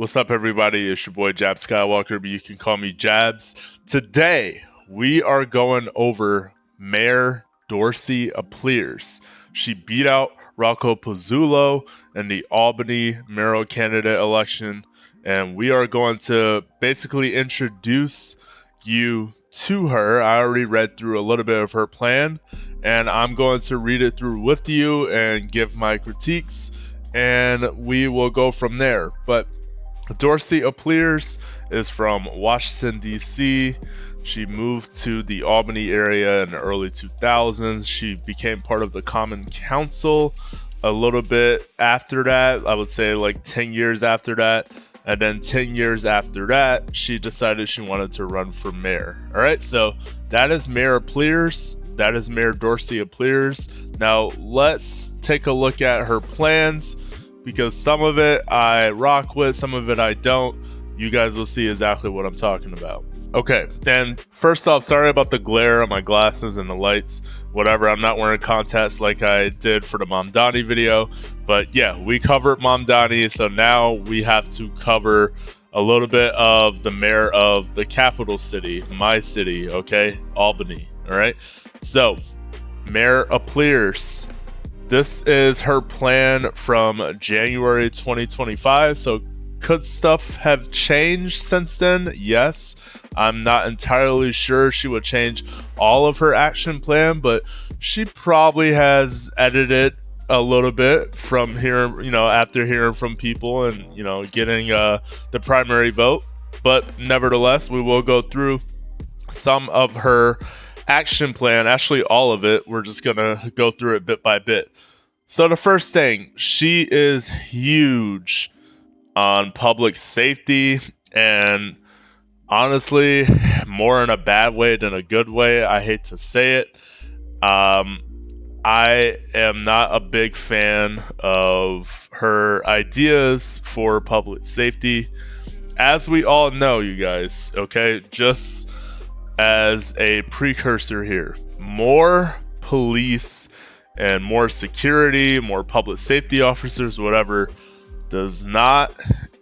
What's up, everybody? It's your boy Jab Skywalker, but you can call me Jabs. Today, we are going over Mayor Dorcey Applyrs. She beat out Rocco Pizzullo in the Albany mayoral candidate election, and we are going to basically introduce you to her. I already read through a little bit of her plan, and I'm going to read it through with you and give my critiques, and we will go from there. But Dorcey Applyrs is from Washington, D.C. She moved to the Albany area in the early 2000s. She became part of the Common Council a little bit after that. I would say like 10 years after that. And then 10 years after that, she decided she wanted to run for mayor. All right, so that is Mayor Applyrs. That is Mayor Dorcey Applyrs. Now, let's take a look at her plans, because some of it I rock with, some of it I don't. You guys will see exactly what I'm talking about. Okay, and first off, sorry about the glare on my glasses and the lights, whatever. I'm not wearing contacts like I did for the Mamdani video, but yeah, we covered Mamdani, so now we have to cover a little bit of the mayor of the capital city, my city, okay, Albany, all right? So, Mayor Applyrs. This is her plan from January 2025. So could stuff have changed since then? Yes. I'm not entirely sure she would change all of her action plan, but she probably has edited a little bit from hearing, after hearing from people and, getting the primary vote. But nevertheless, we will go through some of her action plan, actually all of it. We're just gonna go through it bit by bit. So the first thing, she is huge on public safety, and honestly, more in a bad way than a good way. I hate to say it. I am not a big fan of her ideas for public safety, as we all know, you guys, okay? Just as a precursor here, more police and more security, more public safety officers, whatever, does not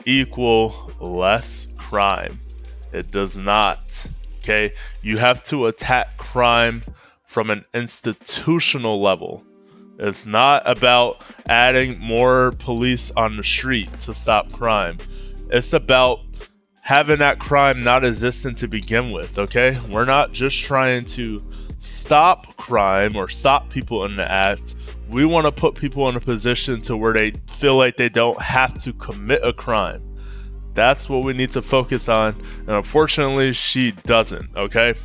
equal less crime. It does not, okay? You have to attack crime from an institutional level. It's not about adding more police on the street to stop crime. It's about having that crime not existent to begin with, okay? We're not just trying to stop crime or stop people in the act. We want to put people in a position to where they feel like they don't have to commit a crime. That's what we need to focus on, and unfortunately, she doesn't, okay?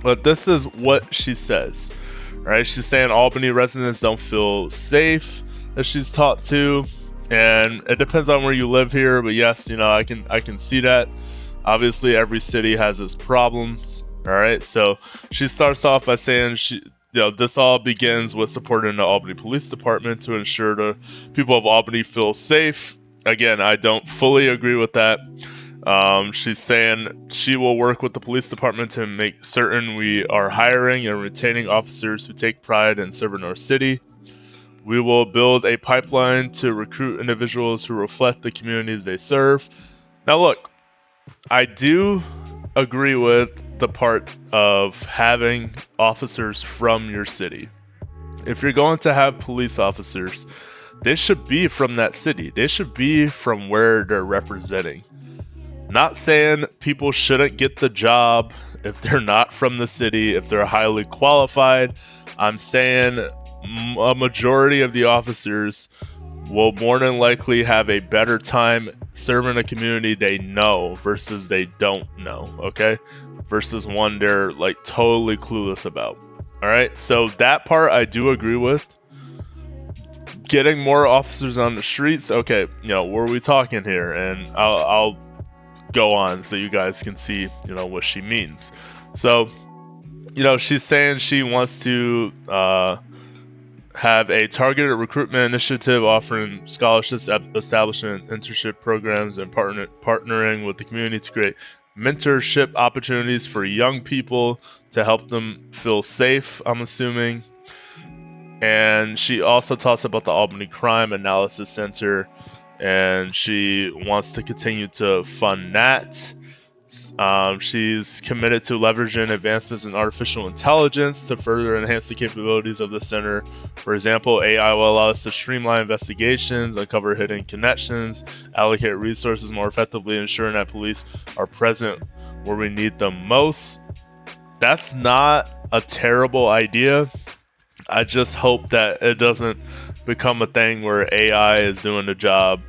But this is what she says, right? She's saying Albany residents don't feel safe, as she's taught to. And it depends on where you live here, but yes, I can see that. Obviously, every city has its problems. All right, so she starts off by saying this all begins with supporting the Albany Police Department to ensure the people of Albany feel safe. Again, I don't fully agree with that. She's saying she will work with the police department to make certain we are hiring and retaining officers who take pride in serving our city. We will build a pipeline to recruit individuals who reflect the communities they serve. Now, look, I do agree with the part of having officers from your city. If you're going to have police officers, they should be from that city. They should be from where they're representing. Not saying people shouldn't get the job if they're not from the city, if they're highly qualified. I'm saying a majority of the officers will more than likely have a better time serving a community they know versus they don't know, okay? Versus one they're like totally clueless about. All right, so that part I do agree with. Getting more officers on the streets, okay, what are we talking here? And I'll go on so you guys can see, what she means. So, she's saying she wants to have a targeted recruitment initiative offering scholarships, establishing internship programs, and partnering with the community to create mentorship opportunities for young people to help them feel safe, I'm assuming. And she also talks about the Albany Crime Analysis Center and she wants to continue to fund that. She's committed to leveraging advancements in artificial intelligence to further enhance the capabilities of the center. For example, AI will allow us to streamline investigations, uncover hidden connections, allocate resources more effectively, ensuring that police are present where we need them most. That's not a terrible idea. I just hope that it doesn't become a thing where AI is doing the job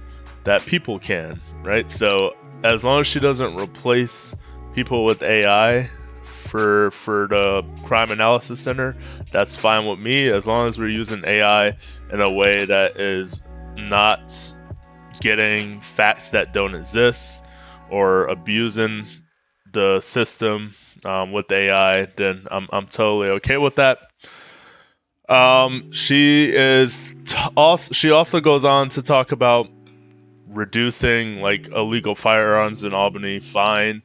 that people can, right? So as long as she doesn't replace people with AI for the crime analysis center, that's fine with me, as long as we're using AI in a way that is not getting facts that don't exist or abusing the system with AI. Then I'm totally okay with that. She also goes on to talk about reducing like illegal firearms in Albany. Fine.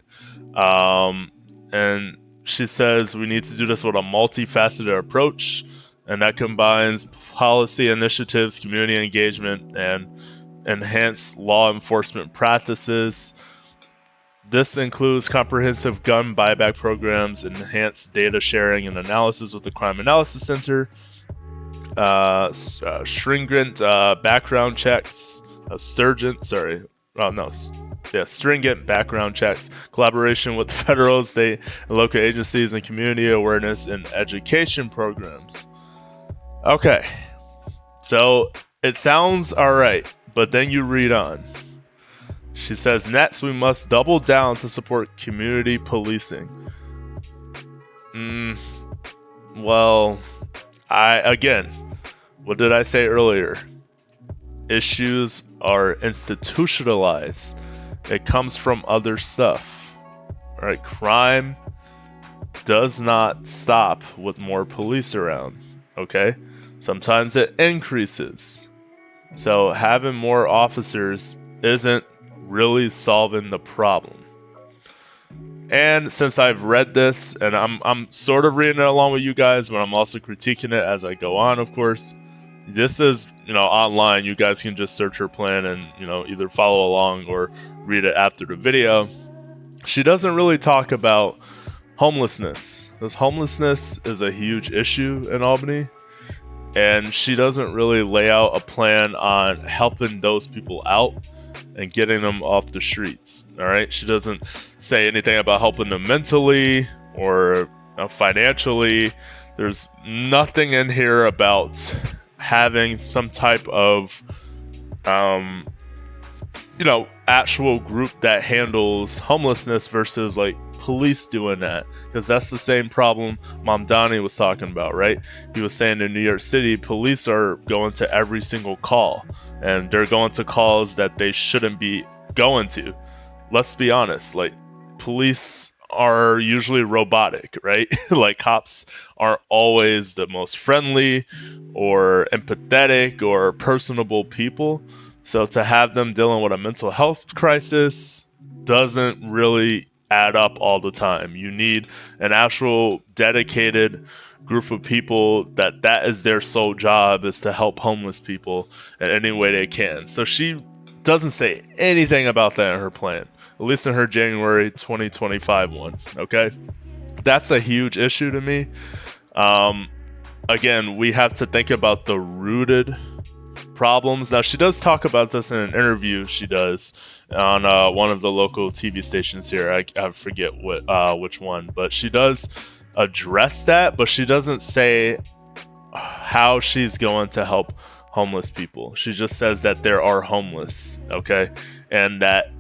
And she says we need to do this with a multifaceted approach, and that combines policy initiatives, community engagement, and enhanced law enforcement practices. This includes comprehensive gun buyback programs, enhanced data sharing and analysis with the Crime Analysis Center, stringent background checks, stringent background checks, collaboration with the federal, state, and local agencies, and community awareness and education programs. Okay, so it sounds all right, but then you read on. She says, next, we must double down to support community policing. Well, what did I say earlier? Issues are institutionalized. It comes from other stuff. All right, crime does not stop with more police around, okay? Sometimes it increases. So having more officers isn't really solving the problem. And since I've read this, and I'm sort of reading it along with you guys, but I'm also critiquing it as I go on, of course. This is, online. You guys can just search her plan and, either follow along or read it after the video. She doesn't really talk about homelessness, because homelessness is a huge issue in Albany. And she doesn't really lay out a plan on helping those people out and getting them off the streets. All right. She doesn't say anything about helping them mentally or financially. There's nothing in here about having some type of, actual group that handles homelessness versus like police doing that. Because that's the same problem Mamdani was talking about, right? He was saying in New York City, police are going to every single call. And they're going to calls that they shouldn't be going to. Let's be honest, like, police are usually robotic, right? Like, cops aren't always the most friendly or empathetic or personable people. So to have them dealing with a mental health crisis doesn't really add up all the time. You need an actual dedicated group of people that is their sole job, is to help homeless people in any way they can. So she doesn't say anything about that in her plan, at least in her January 2025 one. Okay, that's a huge issue to me. Again, we have to think about the rooted problems. Now, she does talk about this in an interview she does on one of the local TV stations here. I forget which one, but she does address that, but she doesn't say how she's going to help homeless people. She just says that there are homeless, okay? And that,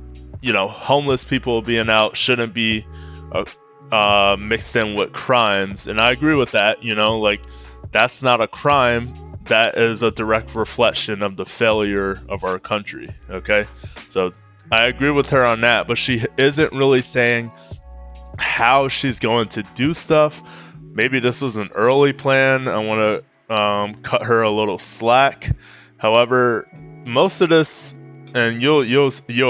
homeless people being out shouldn't be mixed in with crimes. And I agree with that, like, that's not a crime. That is a direct reflection of the failure of our country, okay? So I agree with her on that, but she isn't really saying how she's going to do stuff. Maybe this was an early plan. I want to cut her a little slack. However, most of this, and you'll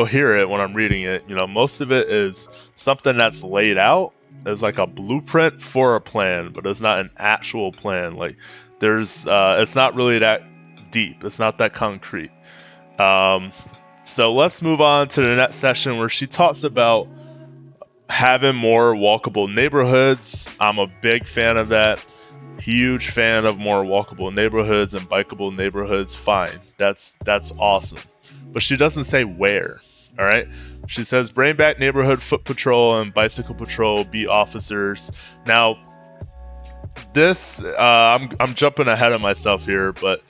hear it when I'm reading it, most of it is something that's laid out as like a blueprint for a plan, but it's not an actual plan. Like, there's it's not really that deep. It's not that concrete. So let's move on to the next session where she talks about having more walkable neighborhoods. I'm a big fan of that. Huge fan of more walkable neighborhoods and bikeable neighborhoods. Fine. That's awesome. But she doesn't say where. All right. She says bring back neighborhood foot patrol and bicycle patrol be officers. Now, this I'm jumping ahead of myself here, but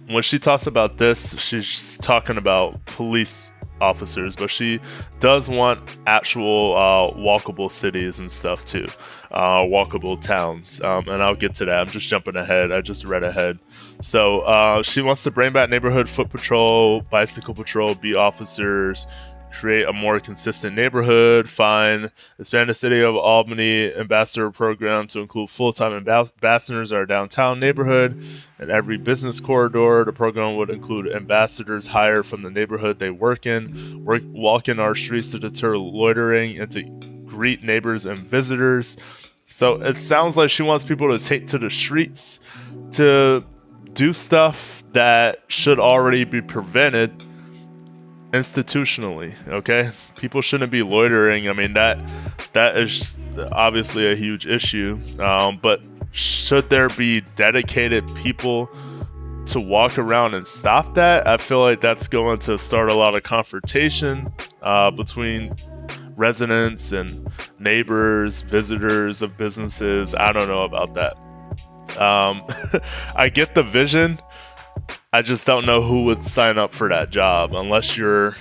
when she talks about this, she's talking about police officers, but she does want actual walkable cities and stuff too, walkable towns, and I'll get to that. I'm just jumping ahead. I just read ahead. So she wants to bring back neighborhood foot patrol, bicycle patrol, be officers, create a more consistent neighborhood, fine, expand the City of Albany ambassador program to include full-time ambassadors in our downtown neighborhood and every business corridor. The program would include ambassadors hired from the neighborhood they work in, walk in our streets to deter loitering and to greet neighbors and visitors. So it sounds like she wants people to take to the streets to do stuff that should already be prevented institutionally. Okay, people shouldn't be loitering. I mean, that is obviously a huge issue, but should there be dedicated people to walk around and stop that? I feel like that's going to start a lot of confrontation between residents and neighbors, visitors of businesses. I don't know about that. I get the vision. I just don't know who would sign up for that job unless you're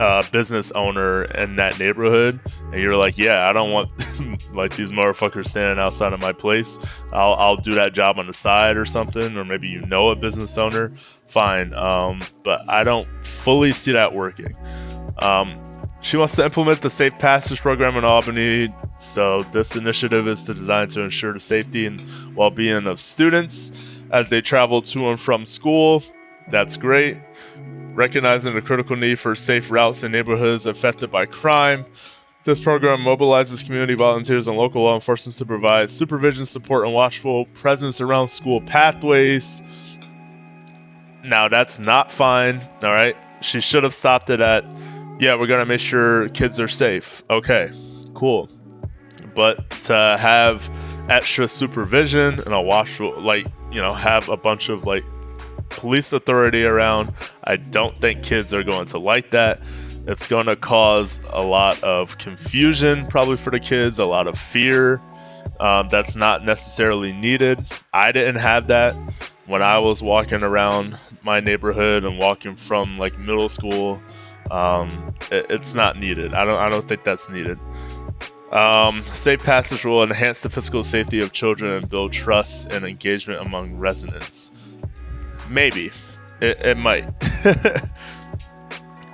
a business owner in that neighborhood and you're like, yeah, I don't want like these motherfuckers standing outside of my place. I'll do that job on the side or something, or maybe you know a business owner, fine. But I don't fully see that working. She wants to implement the Safe Passage program in Albany. So this initiative is designed to ensure the safety and well-being of students as they travel to and from school. That's great. Recognizing the critical need for safe routes in neighborhoods affected by crime. This program mobilizes community volunteers and local law enforcement to provide supervision, support, and watchful presence around school pathways. Now, that's not fine, all right? She should have stopped it at, yeah, we're going to make sure kids are safe. Okay, cool. But to have extra supervision and a watchful, like, you know, have a bunch of like police authority around, I don't think kids are going to like that. It's going to cause a lot of confusion probably for the kids, a lot of fear that's not necessarily needed. I didn't have that when I was walking around my neighborhood and walking from like middle school. It's not needed. I don't think that's needed. Safe Passage will enhance the physical safety of children and build trust and engagement among residents. Maybe. It might.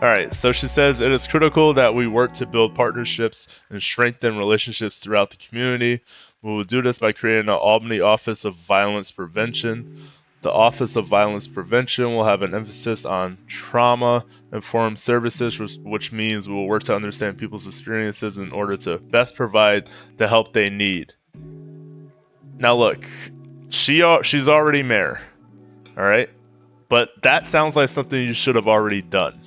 Alright, so she says, it is critical that we work to build partnerships and strengthen relationships throughout the community. We will do this by creating an Albany Office of Violence Prevention. The Office of Violence Prevention will have an emphasis on trauma-informed services, which means we will work to understand people's experiences in order to best provide the help they need. Now look, she's already mayor, all right? But that sounds like something you should have already done.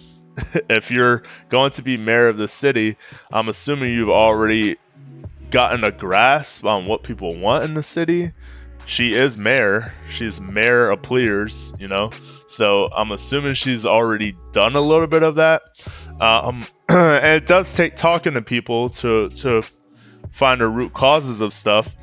If you're going to be mayor of the city, I'm assuming you've already gotten a grasp on what people want in the city. She is mayor. She's Mayor Applyrs, you know? So I'm assuming she's already done a little bit of that. And it does take talking to people to find the root causes of stuff.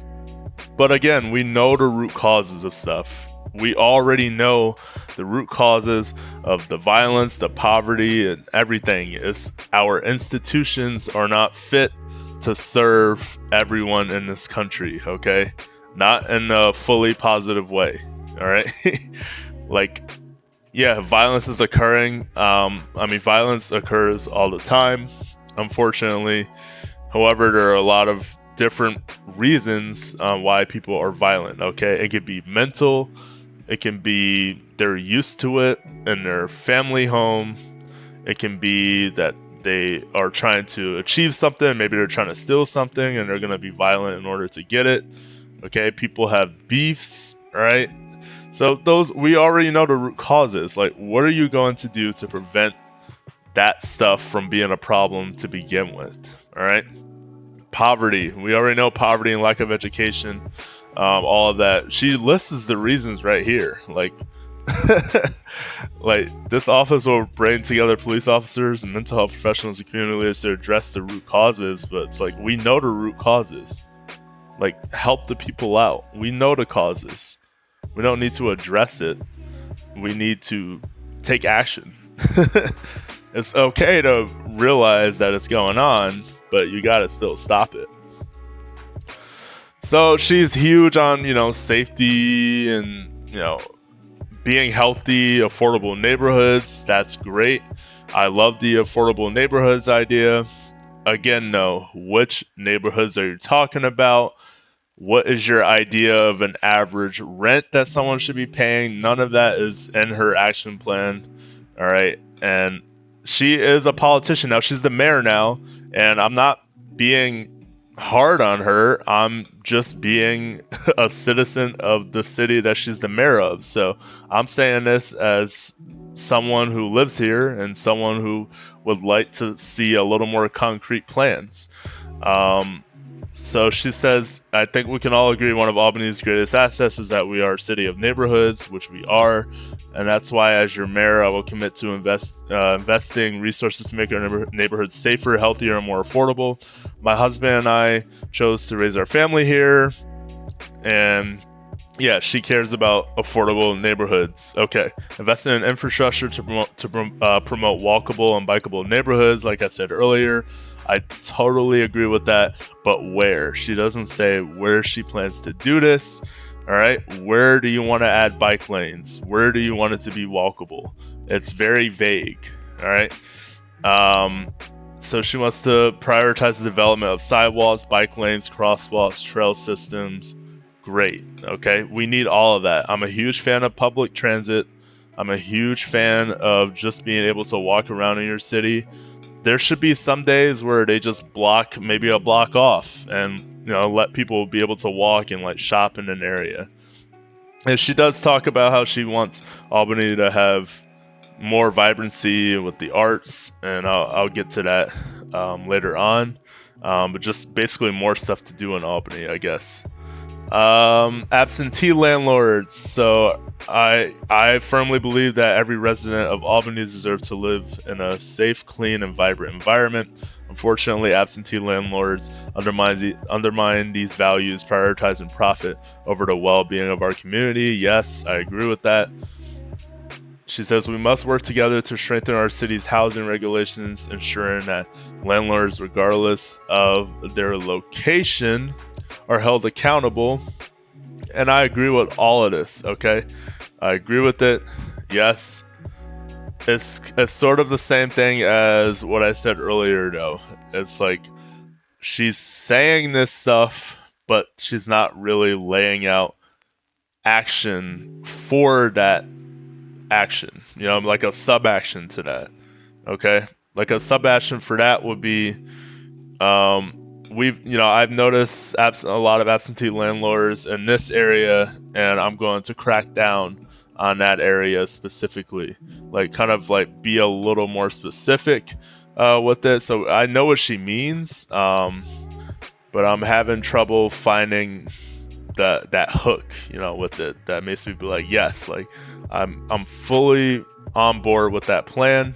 But again, we know the root causes of stuff. We already know the root causes of the violence, the poverty, and everything. Is our institutions are not fit to serve everyone in this country, okay? Not in a fully positive way, all right? Like, yeah, violence is occurring. Violence occurs all the time, unfortunately. However, there are a lot of different reasons why people are violent, okay? It could be mental. It can be they're used to it in their family home. It can be that they are trying to achieve something. Maybe they're trying to steal something and they're going to be violent in order to get it. Okay, people have beefs, right? So those, we already know the root causes. Like, what are you going to do to prevent that stuff from being a problem to begin with? All right. Poverty. We already know poverty and lack of education, all of that. She lists the reasons right here. Like, like, this office will bring together police officers and mental health professionals and community leaders to address the root causes. But it's like, we know the root causes. Like, help the people out. We know the causes. We don't need to address it. We need to take action. It's okay to realize that it's going on, but you gotta still stop it. So she's huge on, safety and, being healthy, affordable neighborhoods. That's great. I love the affordable neighborhoods idea. Again, no, which neighborhoods are you talking about? What is your idea of an average rent that someone should be paying? None of that is in her action plan. All right. And she is a politician now. She's the mayor now. And I'm not being hard on her. I'm just being a citizen of the city that she's the mayor of. So I'm saying this as someone who lives here and someone who would like to see a little more concrete plans. So she says, I think we can all agree one of Albany's greatest assets is that we are a city of neighborhoods, which we are. And that's why, as your mayor, I will commit to investing resources to make our neighborhoods safer, healthier, and more affordable. My husband and I chose to raise our family here. And yeah, she cares about affordable neighborhoods. Okay. Investing in infrastructure to promote walkable and bikeable neighborhoods, like I said earlier. I totally agree with that, but where? She doesn't say where she plans to do this. All right, where do you want to add bike lanes? Where do you want it to be walkable? It's very vague. All right. So she wants to prioritize the development of sidewalks, bike lanes, crosswalks, trail systems. Great. Okay, we need all of that. I'm a huge fan of public transit. I'm a huge fan of just being able to walk around in your city. There should be some days where they just block maybe a block off and let people be able to walk and like shop in an area. And she does talk about how she wants Albany to have more vibrancy with the arts, and I'll get to that later on. But just basically more stuff to do in Albany, I guess. Absentee landlords. So I firmly believe that every resident of Albany deserves to live in a safe, clean, and vibrant environment. Unfortunately, absentee landlords undermine these values, prioritizing profit over the well-being of our community. Yes, I agree with that. She says we must work together to strengthen our city's housing regulations, ensuring that landlords, regardless of their location, are held accountable. And I agree with all of this, okay? I agree with it. Yes. It's sort of the same thing as what I said earlier, though. It's like she's saying this stuff, but she's not really laying out action for that action. Like a sub-action to that, okay? Like a sub-action for that would be... I've noticed a lot of absentee landlords in this area, and I'm going to crack down on that area specifically. Like, kind of like be a little more specific with it. So I know what she means, but I'm having trouble finding that hook, with it that makes me be like, yes, like I'm fully on board with that plan.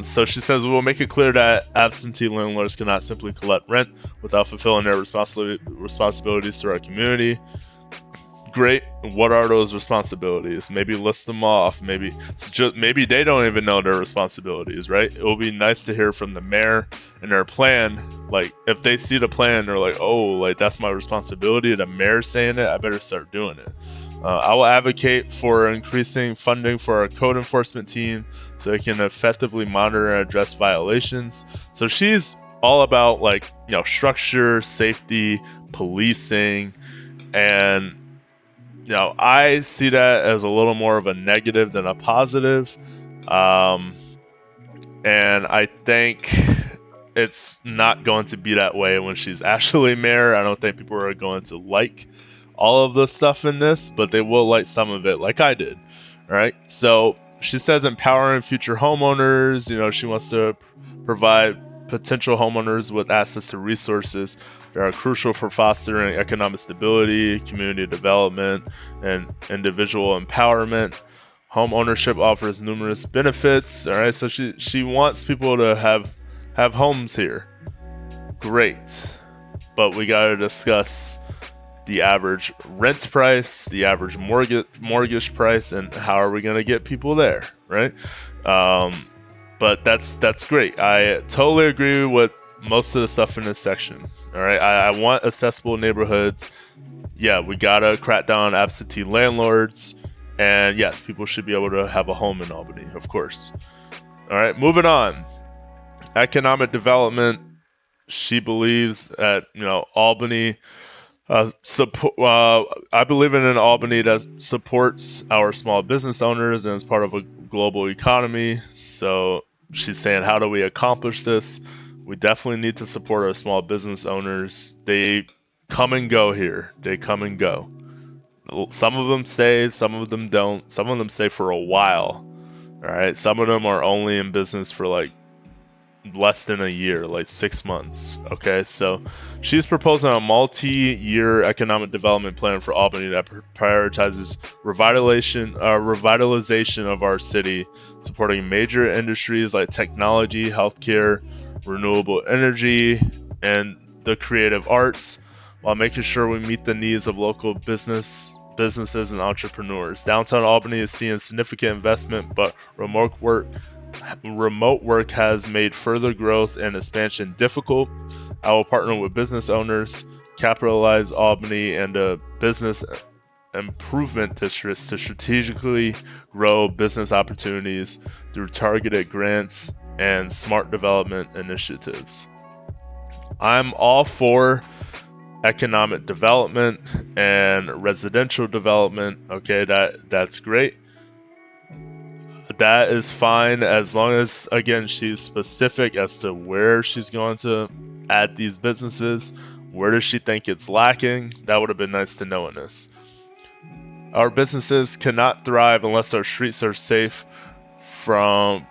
So she says we will make it clear that absentee landlords cannot simply collect rent without fulfilling their responsibilities to our community. Great. What are those responsibilities? Maybe list them off. Maybe they don't even know their responsibilities, right? It will be nice to hear from the mayor and their plan. Like, if they see the plan, they're like, oh, like that's my responsibility. The mayor's saying it, I better start doing it. I will advocate for increasing funding for our code enforcement team so it can effectively monitor and address violations. So she's all about structure, safety, policing, and I see that as a little more of a negative than a positive. And I think it's not going to be that way when she's actually mayor. I don't think people are going to like all of the stuff in this, but they will light some of it like I did. All right. So she says empowering future homeowners. She wants to provide potential homeowners with access to resources that are crucial for fostering economic stability, community development, and individual empowerment. Home ownership offers numerous benefits. All right, so she wants people to have homes here. Great, but we got to discuss the average rent price, the average mortgage price, and how are we going to get people there, right? But that's great. I totally agree with most of the stuff in this section. All right, I want accessible neighborhoods. Yeah, we gotta crack down on absentee landlords, and yes, people should be able to have a home in Albany, of course. All right, moving on. Economic development. She believes that Albany. I believe in an Albany that supports our small business owners and is part of a global economy. So she's saying, how do we accomplish this? We definitely need to support our small business owners. They come and go here. They come and go. Some of them stay, some of them don't. Some of them stay for a while. All right. Some of them are only in business for like less than a year, like 6 months. Okay, so she's proposing a multi-year economic development plan for Albany that prioritizes revitalization of our city, supporting major industries like technology, healthcare, renewable energy, and the creative arts, while making sure we meet the needs of local businesses and entrepreneurs. Downtown Albany is seeing significant investment, but remote work has made further growth and expansion difficult. I will partner with business owners, capitalize Albany and the business improvement districts to strategically grow business opportunities through targeted grants and smart development initiatives. I'm all for economic development and residential development. Okay, that's great. That is fine as long as, again, she's specific as to where she's going to add these businesses. Where does she think it's lacking? That would have been nice to know in this. Our businesses cannot thrive unless our streets are safe from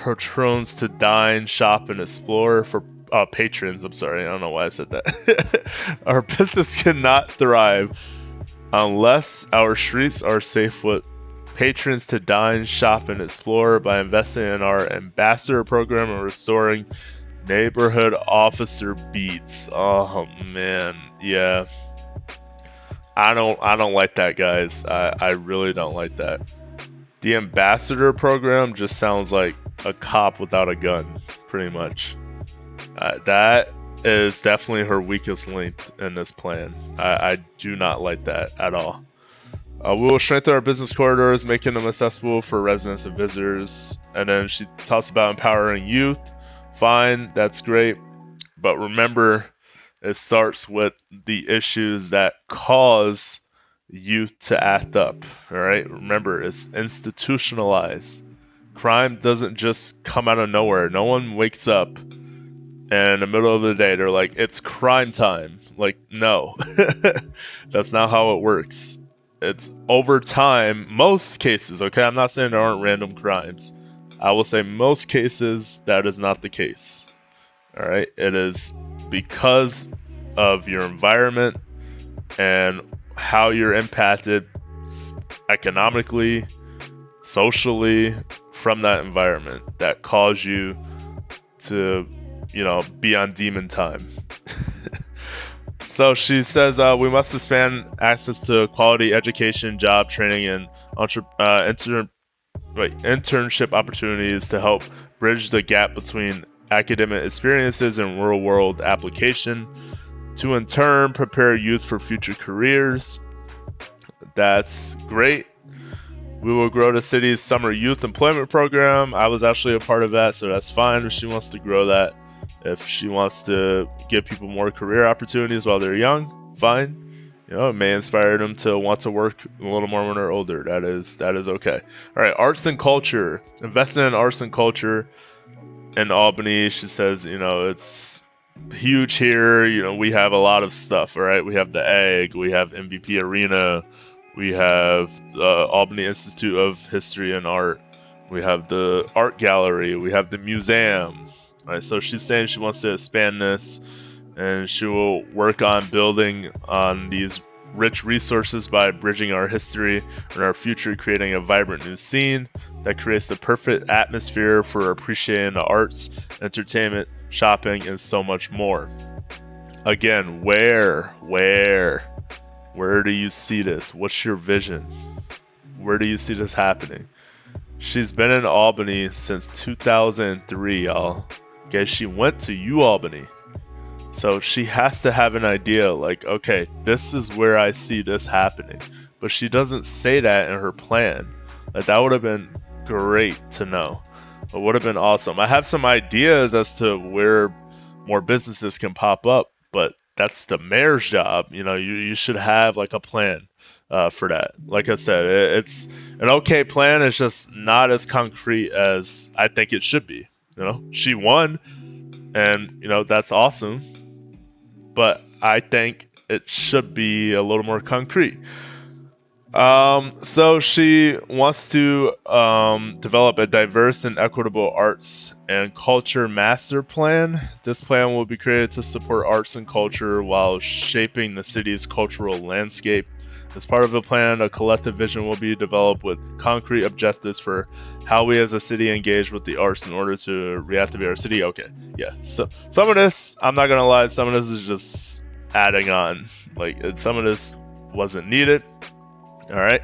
patrons to dine, shop, and explore. For patrons, I'm sorry, I don't know why I said that. Our business cannot thrive unless our streets are safe with patrons to dine, shop, and explore. By investing in our ambassador program and restoring neighborhood officer beats. Oh man, yeah. I don't like that, guys. I really don't like that. The ambassador program just sounds like a cop without a gun, pretty much. That is definitely her weakest link in this plan. I do not like that at all. We will strengthen our business corridors, making them accessible for residents and visitors. And then she talks about empowering youth. Fine, that's great. But remember, it starts with the issues that cause youth to act up. All right? Remember, it's institutionalized. Crime doesn't just come out of nowhere. No one wakes up and in the middle of the day, they're like, it's crime time. Like, no. That's not how it works. It's over time, most cases, okay? I'm not saying there aren't random crimes. I will say most cases, that is not the case. All right? It is because of your environment and how you're impacted economically, socially from that environment that cause you to, be on demon time. So she says we must expand access to quality education, job training, and internship opportunities to help bridge the gap between academic experiences and real-world application, to in turn prepare youth for future careers. That's great. We will grow the city's summer youth employment program. I was actually a part of that, so that's fine if she wants to grow that. If she wants to give people more career opportunities while they're young, fine. It may inspire them to want to work a little more when they're older. That is okay. All right, arts and culture. Investing in arts and culture in Albany, she says, it's huge here. You know, we have a lot of stuff. All right, we have the Egg, we have MVP Arena, we have Albany Institute of History and Art, we have the art gallery, we have the museum. All right, so she's saying she wants to expand this, and she will work on building on these rich resources by bridging our history and our future, creating a vibrant new scene that creates the perfect atmosphere for appreciating the arts, entertainment, shopping, and so much more. Again, where do you see this? What's your vision? Where do you see this happening? She's been in Albany since 2003, y'all. Okay, she went to UAlbany. So she has to have an idea like, okay, this is where I see this happening. But she doesn't say that in her plan. Like, that would have been great to know. It would have been awesome. I have some ideas as to where more businesses can pop up, but that's the mayor's job. You know, you should have like a plan for that. Like I said, it's an okay plan. It's just not as concrete as I think it should be. You know, she won, and you know, that's awesome. But I think it should be a little more concrete. So she wants to develop a diverse and equitable arts and culture master plan. This plan will be created to support arts and culture while shaping the city's cultural landscape. As part of the plan, a collective vision will be developed with concrete objectives for how we as a city engage with the arts in order to reactivate our city. Okay, yeah. So some of this, I'm not gonna lie, some of this is just adding on. Like, some of this wasn't needed. All right.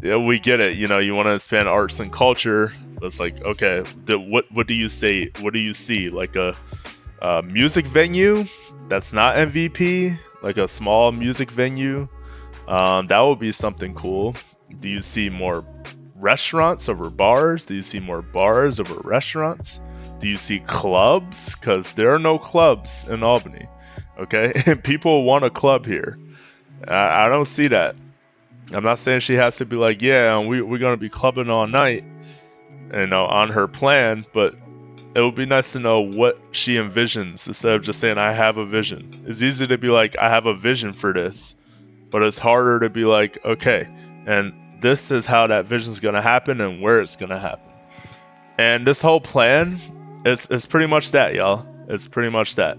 Yeah, we get it. You know, you want to expand arts and culture. It's like, okay, what do you say? What do you see? Like a music venue that's not MVP, like a small music venue. That would be something cool. Do you see more restaurants over bars? Do you see more bars over restaurants? Do you see clubs? Because there are no clubs in Albany. Okay, and people want a club here. I don't see that. I'm not saying she has to be like, yeah, we're gonna be clubbing all night, you know, on her plan. But it would be nice to know what she envisions instead of just saying I have a vision. It's easy to be like I have a vision for this, but it's harder to be like, okay, and this is how that vision is gonna happen and where it's gonna happen. And this whole plan is pretty much that, y'all. It's pretty much that.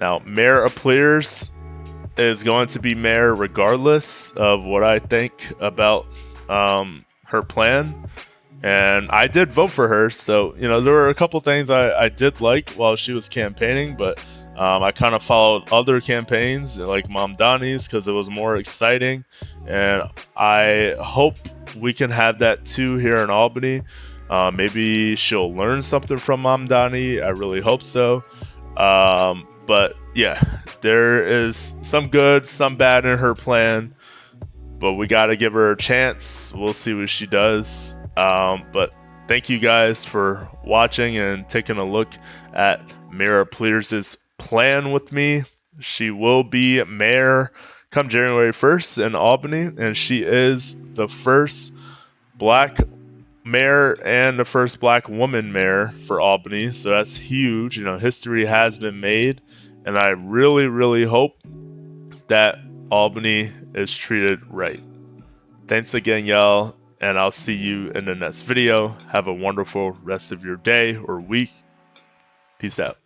Now, Mayor Applyrs is going to be mayor regardless of what I think about her plan. And I did vote for her, so you know there were a couple things I did like while she was campaigning, but I kind of followed other campaigns like Mom Donnie's because it was more exciting, and I hope we can have that too here in Albany. Maybe she'll learn something from Mom Donnie. I really hope so. But yeah, there is some good, some bad in her plan, but we got to give her a chance. We'll see what she does. But thank you guys for watching and taking a look at Mayor Applyrs' plan with me. She will be mayor come January 1st in Albany, and she is the first black mayor and the first black woman mayor for Albany. So that's huge. You know, history has been made, and I really, really hope that Albany is treated right. Thanks again, y'all, and I'll see you in the next video. Have a wonderful rest of your day or week. Peace out.